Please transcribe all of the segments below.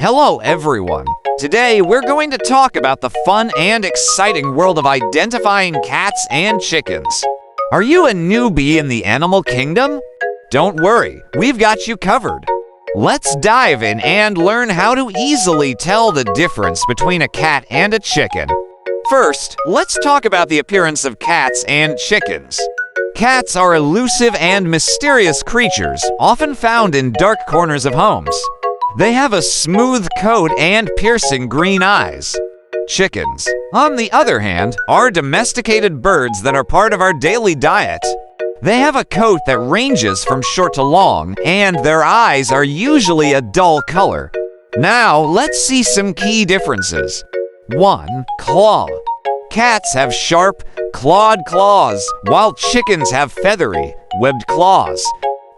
Hello everyone! Today we're going to talk about the fun and exciting world of identifying cats and chickens. Are you a newbie in the animal kingdom? Don't worry, we've got you covered. Let's dive in and learn how to easily tell the difference between a cat and a chicken. First, let's talk about the appearance of cats and chickens. Cats are elusive and mysterious creatures, often found in dark corners of homes. They have a smooth coat and piercing green eyes. Chickens, on the other hand, are domesticated birds that are part of our daily diet. They have a coat that ranges from short to long, and their eyes are usually a dull color. Now, let's see some key differences. 1. Claw. Cats have sharp, clawed claws, while chickens have feathery, webbed claws.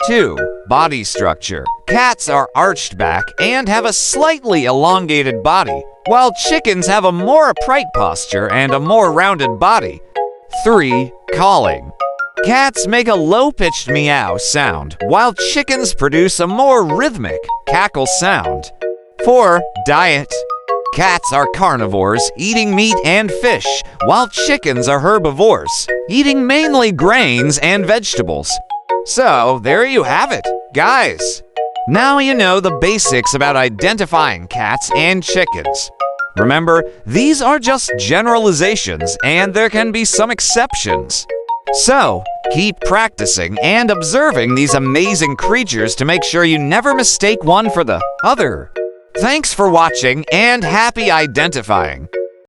2. Body structure. Cats are arched back and have a slightly elongated body, while chickens have a more upright posture and a more rounded body. 3. Calling. Cats make a low-pitched meow sound, while chickens produce a more rhythmic cackle sound. 4. Diet. Cats are carnivores, eating meat and fish, while chickens are herbivores, eating mainly grains and vegetables. So, there you have it, guys. Now you know the basics about identifying cats and chickens. Remember, these are just generalizations and there can be some exceptions. So, keep practicing and observing these amazing creatures to make sure you never mistake one for the other. Thanks for watching and happy identifying!